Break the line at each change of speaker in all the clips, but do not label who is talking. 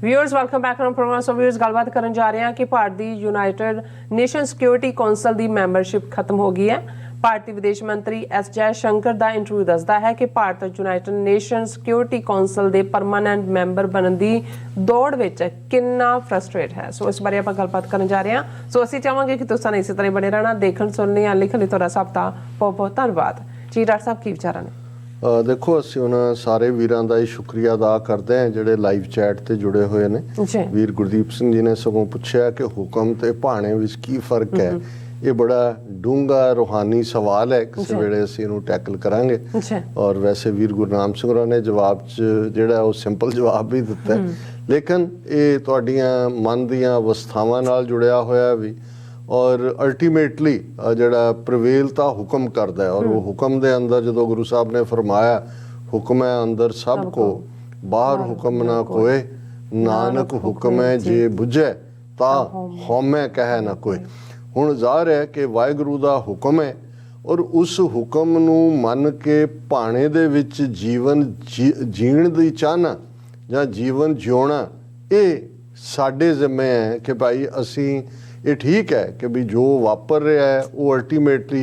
Viewers welcome back from programme. So viewers गलबात करन जा रहे हैं कि भारत की यूनाइटेड नेशन सिक्योरिटी कौंसल की मैंबरशिप खत्म हो गई है। भारतीय विदेश मंत्री एस जयशंकर का इंटरव्यू दसदा है कि Bharat United Nation Security Council के परमानेंट मैंबर बनने की दौड़ में कितना फ्रस्ट्रेट है। सो इस बारे आप गलबात करन जा रहे हैं। सो असीं चाहांगे कि तुसां इसी तरह बने रहना, देखण सुनने या लिखण लई तुहाडा सब दा बहुत बहुत धन्नवाद जी। डॉक्टर साहब की विचार ने?
देखो ਅਸੀਂ ਉਹਨਾਂ ਸਾਰੇ ਵੀਰਾਂ ਦਾ ਹੀ ਸ਼ੁਕਰੀਆ ਅਦਾ ਕਰਦੇ ਹਾਂ ਜਿਹੜੇ ਲਾਈਵ ਚੈਟ ਤੇ ਜੁੜੇ ਹੋਏ ਨੇ। ਵੀਰ ਗੁਰਦੀਪ ਸਿੰਘ ਜੀ ਨੇ ਸਗੋਂ ਪੁੱਛਿਆ ਕਿ ਹੁਕਮ ਤੇ ਭਾਣੇ ਵਿੱਚ ਕੀ ਫਰਕ ਹੈ। ਇਹ ਬੜਾ ਡੂੰਘਾ ਰੂਹਾਨੀ ਸਵਾਲ ਹੈ, ਕਿਸੇ ਵੇਲੇ ਅਸੀਂ ਇਹਨੂੰ ਟੈਕਲ ਕਰਾਂਗੇ। ਔਰ ਵੈਸੇ ਵੀਰ ਗੁਰਨਾਮ ਸਿੰਘ ਹੋਰਾਂ ਨੇ ਜਵਾਬ 'ਚ ਜਿਹੜਾ ਉਹ ਸਿੰਪਲ ਜਵਾਬ ਵੀ ਦਿੱਤਾ, ਲੇਕਿਨ ਇਹ ਤੁਹਾਡੀਆਂ ਮਨ ਦੀਆਂ ਅਵਸਥਾਵਾਂ ਨਾਲ ਜੁੜਿਆ ਹੋਇਆ ਵੀ। और अल्टीमेटली जड़ा प्रवेल तो हुक्म करता है, और वो हुक्म दे अंदर जो गुरु साहब ने फरमाया हुक्म है अंदर सब को, बाहर हुक्म ना कोई, नानक हुक्म है जे बुझे ता हौमे कह ना कोई। हुण ज़ाहिर है कि वाहिगुरू दा हुक्म है, और उस हुक्म नूं मन के भाणे दे विच जीवन जीण दी चाहना जां जीवन जिउणा ये साडे जिम्मे है कि भाई असीं ये ठीक है कि भी जो वापर रहा है वो अल्टीमेटली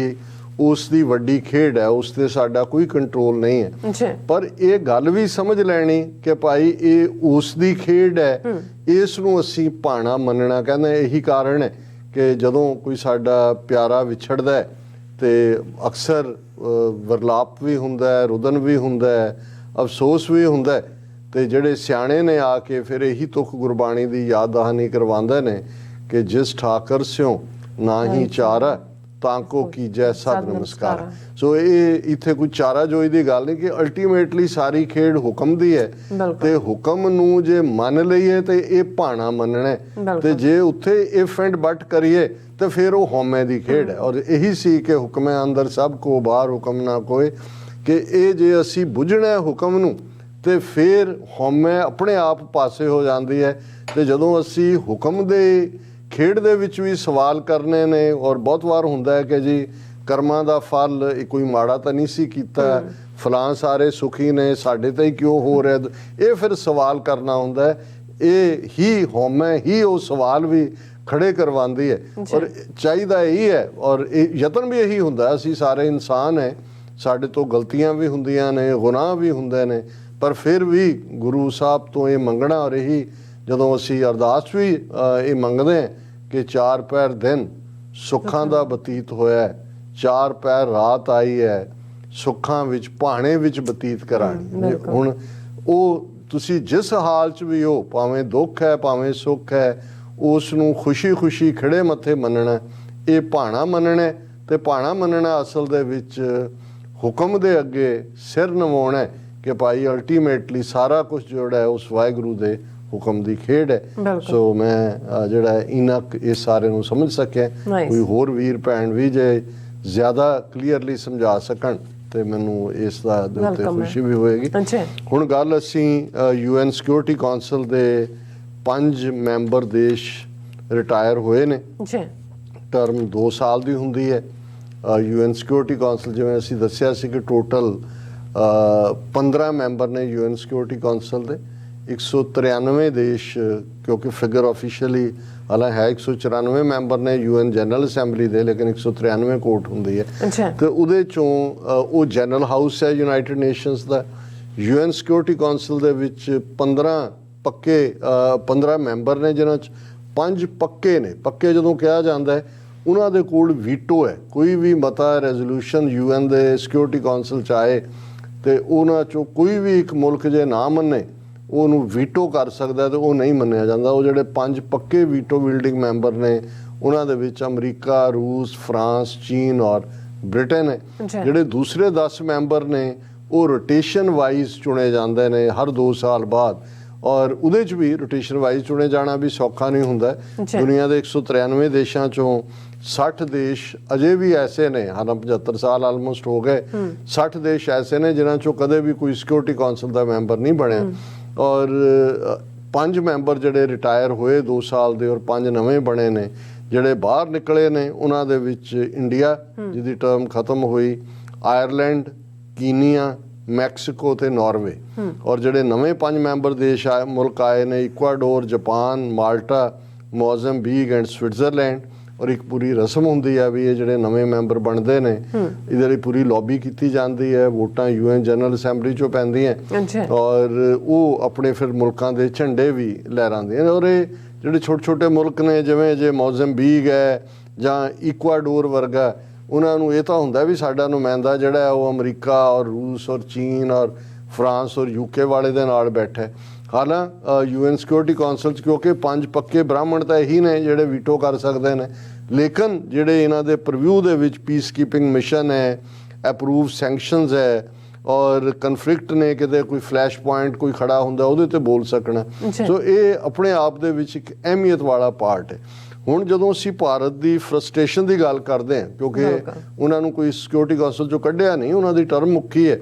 उसकी वड्डी खेड है, उस ते साडा कोई कंट्रोल नहीं है। पर ये गल भी समझ लैनी कि भाई ये उसकी खेड है, इस नूं असीं भाणा मनना। कहना यही कारण है कि जदों कोई साडा प्यारा विछड़दा है तो अक्सर वरलाप भी हुंदा है, रुदन भी हुंदा है, अफसोस भी हुंदा है। तो जिहड़े सियाणे ने आके फिर यही तुख गुरबाणी की याद दहानी करवांदे ने कि जिस ठाकर स्यों ना ही चारा तांको कीजै सद नमस्कार। सो ये इत्थे कोई चारा जोई दी गल नहीं कि अल्टीमेटली सारी खेड हुक्म दी है, ते हुक्म नूं जे मन लईए ते ये भाणा मनना है, ते जे उत्थे इफ एंड बट करिए तो फिर वो हौमे दी खेड है। और यही सी कि हुक्म है अंदर सब को, बाहर हुक्म ना कोई, कि ये जे असी बुझना है हुक्म नूं ते फिर हौमे अपने आप पासे हो जाती है। ते जदों असी हुक्म दे खेड दे विच भी सवाल करने ने, और बहुत बार हुंदा है कि जी कर्मां दा फल कोई माड़ा तो नहीं सी कीता, फलां सारे सुखी ने, साडे ते ही क्यों हो रहा, ये फिर सवाल करना हुंदा है। ये ही हौमे ही वो सवाल भी खड़े करवांदी है, और चाहिदा यही है। और यतन भी यही हुंदा है, असी सारे इंसान हैं, साडे तो गलतियां भी हुंदियां ने, गुनाह भी हुंदे ने, पर फिर भी गुरु साहब तो ये मंगना, और यही जदों असी अरदास भी ये मंगते हैं कि चार पैर दिन सुखां दा बतीत होया है, चार पैर रात आई है, सुखां विच भाणे विच बतीत करानी। हुण वो तुसी जिस हाल च भी हो, भावें दुख है भावें सुख है, उस नूं खुशी खुशी खड़े मत्थे मनना, ये भाणा मनना। ते भाणा मनना असल दे विच हुक्म दे अगे सिर नवाउणा है कि भाई अल्टीमेटली सारा कुछ जोड़ा है उस वाहिगुरू दे हुक्म दी खेड है। सो मैं जिहड़ा इनक इस सारे नूं समझ सके, कोई होर वीर भैन भी जे ज़्यादा क्लीयरली समझा सकण ते मैनूं इस दा दे उत्ते खुशी भी होएगी। हुण गल असीं UN सिक्योरिटी कौंसल दे 5 मैंबर देश रिटायर होए ने। टर्म 2 साल दी हुंदी है। UN सिक्योरिटी कौंसल जिवें असीं दस्सिया सी कि टोटल 15 मैंबर ने UN सिक्योरिटी कौंसल दे। 193 देश, क्योंकि फिगर ऑफिशियली हालां है 194 मैंबर ने UN जनरल असैंबली दे, लेकिन 193 कोर्ट हुंदी है। तो उहदे चों वो जनरल हाउस है यूनाइटेड नेशनस दा। UN सिक्योरिटी कौंसल दे विच 15 पक्के 15 मैंबर ने, जिन्हां च 5 पक्के ने। पक्के जदों कहा जाता है उन्हां दे कोल वीटो है, कोई भी मता रेजोल्यूशन UN दे सिक्योरिटी कौंसल च आए तो उन्हां चों कोई भी एक मुल्क जे ना मन्ने ਉਹਨੂੰ ਵੀਟੋ ਕਰ ਸਕਦਾ, ਤੇ ਉਹ ਨਹੀਂ ਮੰਨਿਆ ਜਾਂਦਾ। ਉਹ ਜਿਹੜੇ 5 ਪੱਕੇ ਵੀਟੋ ਬਿਲਡਿੰਗ ਮੈਂਬਰ ਨੇ ਉਹਨਾਂ ਦੇ ਵਿੱਚ ਅਮਰੀਕਾ, ਰੂਸ, ਫਰਾਂਸ, ਚੀਨ ਔਰ ਬ੍ਰਿਟੇਨ ਹੈ। ਜਿਹੜੇ ਦੂਸਰੇ 10 ਮੈਂਬਰ ਨੇ ਉਹ ਰੋਟੇਸ਼ਨ ਵਾਈਜ਼ ਚੁਣੇ ਜਾਂਦੇ ਨੇ ਹਰ 2 ਸਾਲ ਬਾਅਦ, ਔਰ ਉਹਦੇ 'ਚ ਵੀ ਰੋਟੇਸ਼ਨ ਵਾਈਜ਼ ਚੁਣੇ ਜਾਣਾ ਵੀ ਸੌਖਾ ਨਹੀਂ ਹੁੰਦਾ। ਦੁਨੀਆ ਦੇ 193 ਦੇਸ਼ਾਂ 'ਚੋਂ 60 देश अजे भी ऐसे ने, हाँ 75 साल आलमोस्ट हो गए, 60 देश ऐसे ने जिन्हां चों कदे भी कोई सिक्योरिटी कौंसल का मैंबर नहीं बने। और 5 मैंबर जिहड़े रिटायर होए 2 साल दे, और 5 नवें बने ने। जिहड़े बाहर निकले ने उन्हां दे विच इंडिया जिहदी टर्म खत्म हुई, आयरलैंड, कीनिया, ਮੈਕਸੀਕੋ ਤੇ ਨਾਰਵੇ। ਔਰ ਜਿਹੜੇ ਨਵੇਂ 5 ਮੈਂਬਰ ਦੇਸ਼ ਆਏ ਮੁਲਕ ਆਏ ਨੇ, Ecuador, Japan, Malta, Mozambique and Switzerland. ਔਰ ਇੱਕ ਪੂਰੀ ਰਸਮ ਹੁੰਦੀ ਹੈ ਵੀ ਇਹ ਜਿਹੜੇ ਨਵੇਂ ਮੈਂਬਰ ਬਣਦੇ ਨੇ ਇਹਦੇ ਲਈ ਪੂਰੀ ਲੌਬੀ ਕੀਤੀ ਜਾਂਦੀ ਹੈ, ਵੋਟਾਂ UN ਜਨਰਲ ਅਸੈਂਬਲੀ ਚੋਂ ਪੈਂਦੀਆਂ ਔਰ ਉਹ ਆਪਣੇ ਫਿਰ ਮੁਲਕਾਂ ਦੇ ਝੰਡੇ ਵੀ ਲਹਿਰਾਉਂਦੇ ਨੇ। ਔਰ ਇਹ ਜਿਹੜੇ ਛੋਟੇ ਛੋਟੇ ਮੁਲਕ ਨੇ ਜਿਵੇਂ ਜੇ ਮੋਜ਼ੰਬੀਕ ਹੈ ਜਾਂ ਇਕੁਆਡੋਰ ਵਰਗਾ, ਉਹਨਾਂ ਨੂੰ ਇਹ ਤਾਂ ਹੁੰਦਾ ਵੀ ਸਾਡਾ ਨੁਮਾਇੰਦਾ ਜਿਹੜਾ ਹੈ ਉਹ ਅਮਰੀਕਾ ਔਰ ਰੂਸ ਔਰ ਚੀਨ ਔਰ ਫਰਾਂਸ ਔਰ UK ਵਾਲੇ ਦੇ ਨਾਲ ਬੈਠਾ। ਹਾਲਾਂਕਿ UN ਸਿਕਿਉਰਿਟੀ ਕੌਂਸਲ 'ਚ ਕਿਉਂਕਿ 5 ਪੱਕੇ ਬ੍ਰਾਹਮਣ ਤਾਂ ਇਹੀ ਨੇ ਜਿਹੜੇ ਵੀਟੋ ਕਰ ਸਕਦੇ ਨੇ, ਲੇਕਿਨ ਜਿਹੜੇ ਇਹਨਾਂ ਦੇ ਪ੍ਰਵਿਊ ਦੇ ਵਿੱਚ ਪੀਸ ਕੀਪਿੰਗ ਮਿਸ਼ਨ ਹੈ, ਅਪਰੂਵ ਸੈਂਕਸ਼ਨਸ ਹੈ ਔਰ ਕਨਫਲਿਕਟ ਨੇ ਕਿਤੇ ਕੋਈ ਫਲੈਸ਼ ਪੁਆਇੰਟ ਕੋਈ ਖੜਾ ਹੁੰਦਾ ਉਹਦੇ ਤੇ ਬੋਲ ਸਕਣਾ। ਸੋ ਇਹ ਆਪਣੇ ਆਪ ਦੇ ਵਿੱਚ ਇੱਕ ਅਹਿਮੀਅਤ ਵਾਲਾ ਪਾਰਟ ਹੈ। ਹੁਣ ਜਦੋਂ ਅਸੀਂ ਭਾਰਤ ਦੀ ਫਰਸਟ੍ਰੇਸ਼ਨ ਦੀ ਗੱਲ ਕਰਦੇ ਹਾਂ, ਕਿਉਂਕਿ ਉਹਨਾਂ ਨੂੰ ਕੋਈ ਸਿਕਿਉਰਿਟੀ ਕੌਂਸਲ ਚੋਂ ਕੱਢਿਆ ਨਹੀਂ, ਉਹਨਾਂ ਦੀ ਟਰਮ ਮੁੱਕੀ ਹੈ,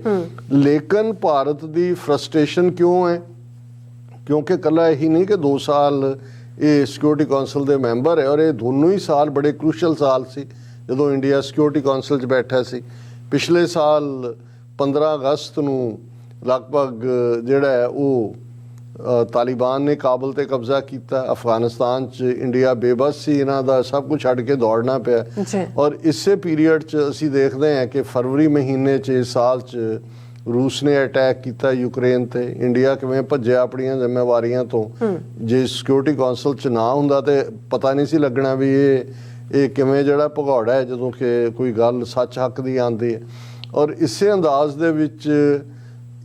ਲੇਕਿਨ ਭਾਰਤ ਦੀ ਫਰਸਟ੍ਰੇਸ਼ਨ ਕਿਉਂ ਹੈ? ਕਿਉਂਕਿ ਇਕੱਲਾ ਇਹੀ ਨਹੀਂ ਕਿ 2 ਸਾਲ ਇਹ ਸਿਕਿਉਰਿਟੀ ਕੌਂਸਲ ਦੇ ਮੈਂਬਰ ਹੈ ਔਰ ਇਹ ਦੋਨੋਂ ਹੀ ਸਾਲ ਬੜੇ ਕ੍ਰੂਸ਼ਲ ਸਾਲ ਸੀ ਜਦੋਂ ਇੰਡੀਆ ਸਿਕਿਉਰਿਟੀ ਕੌਂਸਲ 'ਚ ਬੈਠਾ ਸੀ। ਪਿਛਲੇ ਸਾਲ 15 ਅਗਸਤ ਨੂੰ ਲਗਭਗ ਜਿਹੜਾ ਹੈ ਉਹ ਤਾਲਿਬਾਨ ਨੇ ਕਾਬਲ ਤੇ ਕਬਜ਼ਾ ਕੀਤਾ। ਅਫਗਾਨਿਸਤਾਨ 'ਚ ਇੰਡੀਆ ਬੇਬਸ ਸੀ, ਇਹਨਾਂ ਦਾ ਸਭ ਕੁਝ ਛੱਡ ਕੇ ਦੌੜਨਾ ਪਿਆ। ਔਰ ਇਸੇ ਪੀਰੀਅਡ 'ਚ ਅਸੀਂ ਦੇਖਦੇ ਹਾਂ ਕਿ ਫਰਵਰੀ ਮਹੀਨੇ 'ਚ ਇਸ ਸਾਲ 'ਚ ਰੂਸ ਨੇ ਅਟੈਕ ਕੀਤਾ ਯੂਕਰੇਨ ਤੇ। ਇੰਡੀਆ ਕਿਵੇਂ ਭੱਜਿਆ ਆਪਣੀਆਂ ਜ਼ਿੰਮੇਵਾਰੀਆਂ ਤੋਂ। ਜੇ ਸਿਕਿਉਰਿਟੀ ਕੌਂਸਲ 'ਚ ਨਾ ਹੁੰਦਾ ਤੇ ਪਤਾ ਨਹੀਂ ਸੀ ਲੱਗਣਾ ਵੀ ਇਹ ਕਿਵੇਂ ਜਿਹੜਾ ਭਗੌੜਾ ਹੈ ਜਦੋਂ ਕਿ ਕੋਈ ਗੱਲ ਸੱਚ ਹੱਕ ਦੀ ਆਉਂਦੀ ਹੈ। ਔਰ ਇਸੇ ਅੰਦਾਜ਼ ਦੇ ਵਿੱਚ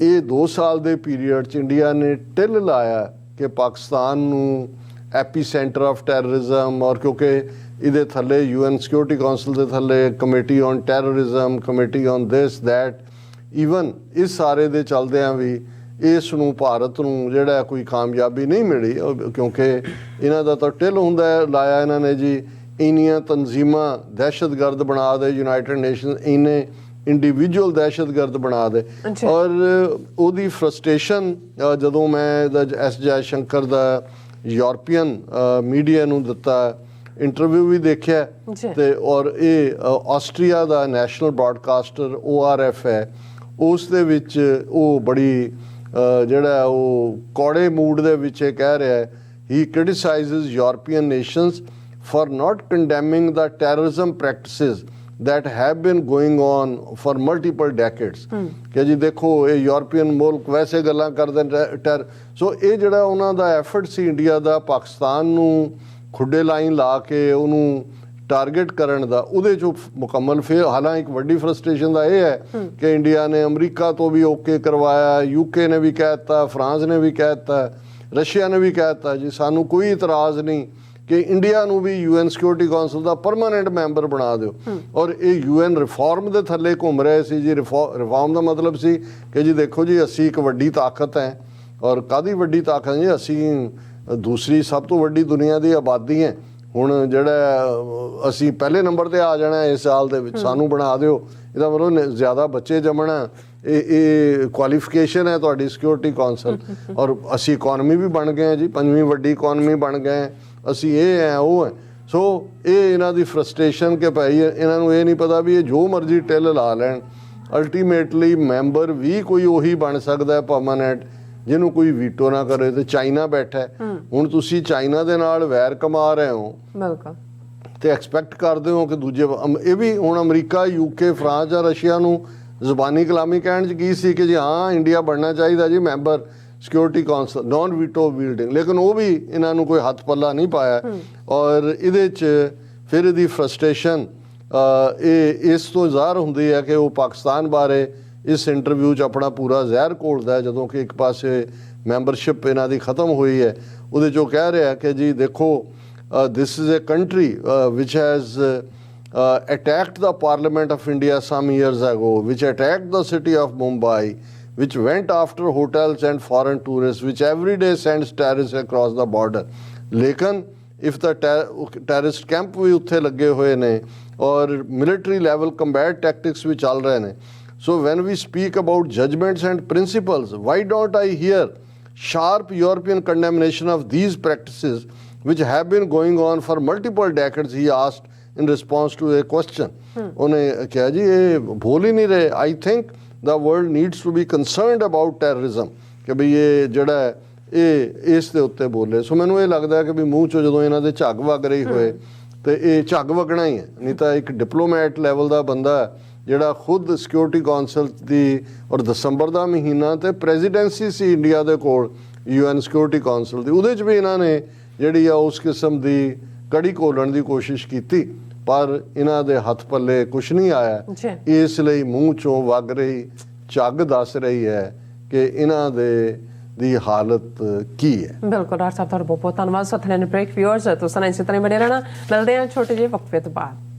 ਇਹ 2 ਸਾਲ ਦੇ ਪੀਰੀਅਡ 'ਚ ਇੰਡੀਆ ਨੇ ਟਿੱਲ ਲਾਇਆ ਕਿ ਪਾਕਿਸਤਾਨ ਨੂੰ ਐਪੀ ਸੈਂਟਰ ਆਫ ਟੈਰਰਿਜ਼ਮ, ਔਰ ਕਿਉਂਕਿ ਇਹਦੇ ਥੱਲੇ UN ਸਿਕਿਉਰਿਟੀ ਕੌਂਸਲ ਦੇ ਥੱਲੇ committee on terrorism, committee on this that, even ਇਸ ਸਾਰੇ ਦੇ ਚੱਲਦਿਆਂ ਵੀ ਇਸ ਨੂੰ ਭਾਰਤ ਨੂੰ ਜਿਹੜਾ ਕੋਈ ਕਾਮਯਾਬੀ ਨਹੀਂ ਮਿਲੀ ਕਿਉਂਕਿ ਇਹਨਾਂ ਦਾ ਤਾਂ ਟਿੱਲ ਹੁੰਦਾ ਲਾਇਆ ਇਹਨਾਂ ਨੇ ਜੀ ਇੰਨੀਆਂ ਤਨਜ਼ੀਮਾਂ ਦਹਿਸ਼ਤਗਰਦ ਬਣਾ ਦੇ, ਯੂਨਾਈਟਿਡ ਨੇਸ਼ਨ ਇੰਨੇ ਇੰਡੀਵਿਜੂਅਲ ਦਹਿਸ਼ਤਗਰਦ ਬਣਾ ਦੇ। ਔਰ ਉਹਦੀ ਫਰਸਟ੍ਰੇਸ਼ਨ ਜਦੋਂ ਮੈਂ S ਜੈ ਸ਼ੰਕਰ ਦਾ ਯੂਰਪੀਅਨ ਮੀਡੀਆ ਨੂੰ ਦਿੱਤਾ ਇੰਟਰਵਿਊ ਵੀ ਦੇਖਿਆ ਤੇ ਔਰ ਇਹ ਆਸਟਰੀਆ ਦਾ ਨੈਸ਼ਨਲ ਬ੍ਰੌਡਕਾਸਟਰ ORF ਹੈ, ਉਸ ਦੇ ਵਿੱਚ ਉਹ ਬੜੀ ਜਿਹੜਾ ਉਹ ਕੌੜੇ ਮੂਡ ਦੇ ਵਿੱਚ ਇਹ ਕਹਿ ਰਿਹਾ ਹੈ, he criticises European nations for not condemning the terrorism practices that have been going on for multiple decades। ਕਿ ਜੀ ਦੇਖੋ ਇਹ ਯੂਰਪੀਅਨ ਮੁਲਕ ਵੈਸੇ ਗੱਲਾਂ ਕਰਦੇ ਨੇ ਸੋ ਇਹ ਜਿਹੜਾ ਉਹਨਾਂ ਦਾ ਐਫਰਟ ਸੀ ਇੰਡੀਆ ਦਾ ਪਾਕਿਸਤਾਨ ਨੂੰ ਖੁੱਡੇ ਲਾਈਨ ਲਾ ਕੇ ਉਹਨੂੰ ਟਾਰਗੇਟ ਕਰਨ ਦਾ, ਉਹਦੇ 'ਚੋਂ ਮੁਕੰਮਲ ਫੇਲ। ਹਾਲਾਂਕਿ ਇੱਕ ਵੱਡੀ ਫਰਸਟ੍ਰੇਸ਼ਨ ਦਾ ਇਹ ਹੈ ਕਿ ਇੰਡੀਆ ਨੇ ਅਮਰੀਕਾ ਤੋਂ ਵੀ ਓਕੇ ਕਰਵਾਇਆ, UK ਨੇ ਵੀ ਕਹਿ ਦਿੱਤਾ, ਫਰਾਂਸ ਨੇ ਵੀ ਕਹਿ ਦਿੱਤਾ, ਰਸ਼ੀਆ ਨੇ ਵੀ ਕਹਿ ਦਿੱਤਾ ਜੀ ਸਾਨੂੰ ਕੋਈ ਇਤਰਾਜ਼ ਨਹੀਂ ਕਿ ਇੰਡੀਆ ਨੂੰ ਵੀ UN ਸਿਕਿਉਰਿਟੀ ਕੌਂਸਲ ਦਾ ਪਰਮਾਨੈਂਟ ਮੈਂਬਰ ਬਣਾ ਦਿਓ। ਔਰ ਇਹ UN ਰਿਫਾਰਮ ਦੇ ਥੱਲੇ ਘੁੰਮ ਰਹੇ ਸੀ ਜੀ। ਰਿਫਾਰਮ ਦਾ ਮਤਲਬ ਸੀ ਕਿ ਜੀ ਦੇਖੋ ਜੀ ਅਸੀਂ ਇੱਕ ਵੱਡੀ ਤਾਕਤ ਹੈ, ਔਰ ਕਾਹਦੀ ਵੱਡੀ ਤਾਕਤ ਜੀ, ਅਸੀਂ ਦੂਸਰੀ ਸਭ ਤੋਂ ਵੱਡੀ ਦੁਨੀਆ ਦੀ ਆਬਾਦੀ ਹੈ, ਹੁਣ ਜਿਹੜਾ ਅਸੀਂ ਪਹਿਲੇ ਨੰਬਰ ਤੇ ਆ ਜਾਣਾ ਇਸ ਸਾਲ ਦੇ ਵਿੱਚ, ਸਾਨੂੰ ਬਣਾ ਦਿਓ। ਇਹਦਾ ਮਤਲਬ ਜ਼ਿਆਦਾ ਬੱਚੇ ਜੰਮਣਾ ਇਹ ਕੁਆਲੀਫਿਕੇਸ਼ਨ ਹੈ ਤੁਹਾਡੀ ਸਿਕਿਉਰਿਟੀ ਕੌਂਸਲ। ਔਰ ਅਸੀਂ ਇਕੋਨਮੀ ਵੀ ਬਣ ਗਏ ਜੀ, 5ਵੀਂ ਵੱਡੀ ਇਕੋਨਮੀ ਬਣ ਗਏ, ਅਸੀਂ ਇਹ ਹੈ ਉਹ ਹੈ। ਸੋ ਇਹ ਇਹਨਾਂ ਦੀ ਫਰਸਟ੍ਰੇਸ਼ਨ ਕਿ ਭਾਈ ਇਹਨਾਂ ਨੂੰ ਇਹ ਨਹੀਂ ਪਤਾ ਵੀ ਇਹ ਜੋ ਮਰਜ਼ੀ ਟਿੱਲ ਲਾ ਲੈਣ, ਅਲਟੀਮੇਟਲੀ ਮੈਂਬਰ ਵੀ ਕੋਈ ਉਹੀ ਬਣ ਸਕਦਾ ਹੈ ਪਰਮਾਨੈਂਟ ਜਿਹਨੂੰ ਕੋਈ ਵੀਟੋ ਨਾ ਕਰੇ। ਤੇ ਚਾਈਨਾ ਬੈਠਾ, ਹੁਣ ਤੁਸੀਂ ਚਾਈਨਾ ਦੇ ਨਾਲ ਵੈਰ ਕਮਾ ਰਹੇ ਹੋ ਤੇ ਐਕਸਪੈਕਟ ਕਰਦੇ ਹੋ ਕਿ ਦੂਜੇ ਇਹ ਵੀ ਹੁਣ ਅਮਰੀਕਾ, UK, ਫਰਾਂਸ ਜਾਂ ਰਸ਼ੀਆ ਨੂੰ ਜ਼ੁਬਾਨੀ ਕਲਾਮੀ ਕਹਿਣ 'ਚ ਕੀ ਸੀ ਕਿ ਜੀ ਹਾਂ ਇੰਡੀਆ ਬਣਨਾ ਚਾਹੀਦਾ ਜੀ member security council, non veto building, ਲੇਕਿਨ ਉਹ ਵੀ ਇਹਨਾਂ ਨੂੰ ਕੋਈ ਹੱਥ ਪੱਲਾ ਨਹੀਂ ਪਾਇਆ। ਔਰ ਇਹਦੇ 'ਚ ਫਿਰ ਇਹਦੀ ਫਰਸਟ੍ਰੇਸ਼ਨ ਇਹ ਇਸ ਤੋਂ ਜ਼ਾਹਰ ਹੁੰਦੀ ਹੈ ਕਿ ਉਹ ਪਾਕਿਸਤਾਨ ਬਾਰੇ ਇਸ ਇੰਟਰਵਿਊ 'ਚ ਆਪਣਾ ਪੂਰਾ ਜ਼ਹਿਰ ਘੋਲਦਾ ਹੈ, ਜਦੋਂ ਕਿ ਇੱਕ ਪਾਸੇ ਮੈਂਬਰਸ਼ਿਪ ਇਹਨਾਂ ਦੀ ਖਤਮ ਹੋਈ ਹੈ। ਉਹਦੇ 'ਚੋਂ ਕਹਿ ਰਿਹਾ ਕਿ ਜੀ ਦੇਖੋ this is a country which has attacked the Parliament of India some years ago, which attacked the city of Mumbai, which went after hotels and foreign tourists, which every day sends terrorists across the border. Lekin if the terrorist camp ਵੀ ਉੱਥੇ ਲੱਗੇ ਹੋਏ ਨੇ ਔਰ military level combat tactics ਵੀ ਚੱਲ ਰਹੇ ਨੇ। So when we speak about judgments and principles, why don't I hear sharp European condemnation of these practices which have been going on for multiple decades, he asked in response to a question. ਉਹਨੇ ਕਿਹਾ ਜੀ ਇਹ ਭੁੱਲ ਹੀ ਨਹੀਂ ਰਹੇ। I think the world needs to be concerned about terrorism, ਕਿ ਵੀ ਇਹ ਜਿਹੜਾ ਹੈ ਇਹ ਇਸ ਦੇ ਉੱਤੇ ਬੋਲੇ। ਸੋ ਮੈਨੂੰ ਇਹ ਲੱਗਦਾ ਕਿ ਵੀ ਮੂੰਹ ਚੋਂ ਜਦੋਂ ਇਹਨਾਂ ਦੇ ਝੱਗ ਵਗ ਰਹੀ ਹੋਏ ਤੇ ਇਹ ਝੱਗ ਵਗਣਾ ਹੀ ਹੈ, ਨਹੀਂ ਤਾਂ ਇੱਕ ਡਿਪਲੋਮੈਟ ਲੈਵਲ ਦਾ ਬੰਦਾ ਜਿਹੜਾ ਖੁਦ ਸਿਕਿਉਰਿਟੀ ਕੌਂਸਲ ਦੀ, ਔਰ ਦਸੰਬਰ ਦਾ ਮਹੀਨਾ ਤੇ ਪ੍ਰੈਜ਼ੀਡੈਂਸੀ ਸੀ ਇੰਡੀਆ ਦੇ ਕੋਲ UN ਸਿਕਿਉਰਿਟੀ ਕੌਂਸਲ ਦੀ, ਉਹਦੇ 'ਚ ਵੀ ਇਹਨਾਂ ਨੇ ਜਿਹੜੀ ਆ ਉਸ ਕਿਸਮ ਦੀ ਕੜੀ ਘੋਲਣ ਦੀ ਕੋਸ਼ਿਸ਼ ਕੀਤੀ, ਪਰ ਇਹਨਾਂ ਦੇ ਹੱਥ ਪੱਲੇ ਕੁਛ ਨਹੀਂ ਆਇਆ। ਇਸ ਲਈ ਮੂੰਹ ਚੋਂ ਵਗ ਰਹੀ ਝੱਗ ਦੱਸ ਰਹੀ ਹੈ ਕਿ ਇਹਨਾਂ ਦੀ ਹਾਲਤ ਕੀ ਹੈ।
ਬਿਲਕੁਲ ਡਾਕਟਰ ਸਾਹਿਬ, ਤੁਹਾਡਾ ਬਹੁਤ ਬਹੁਤ ਧੰਨਵਾਦ। ਸੋ ਥੈਨੇ ਬ੍ਰੇਕ ਵਿਊਅਰਸ, ਤੁਸੀਂ ਇਸੇ ਤਰ੍ਹਾਂ ਬਣੇ ਰਹਿਣਾ। ਮਿਲਦੇ ਹਾਂ ਛੋਟੇ ਜਿਹੇ ਵਕਫੇ ਤੋਂ ਬਾਅਦ।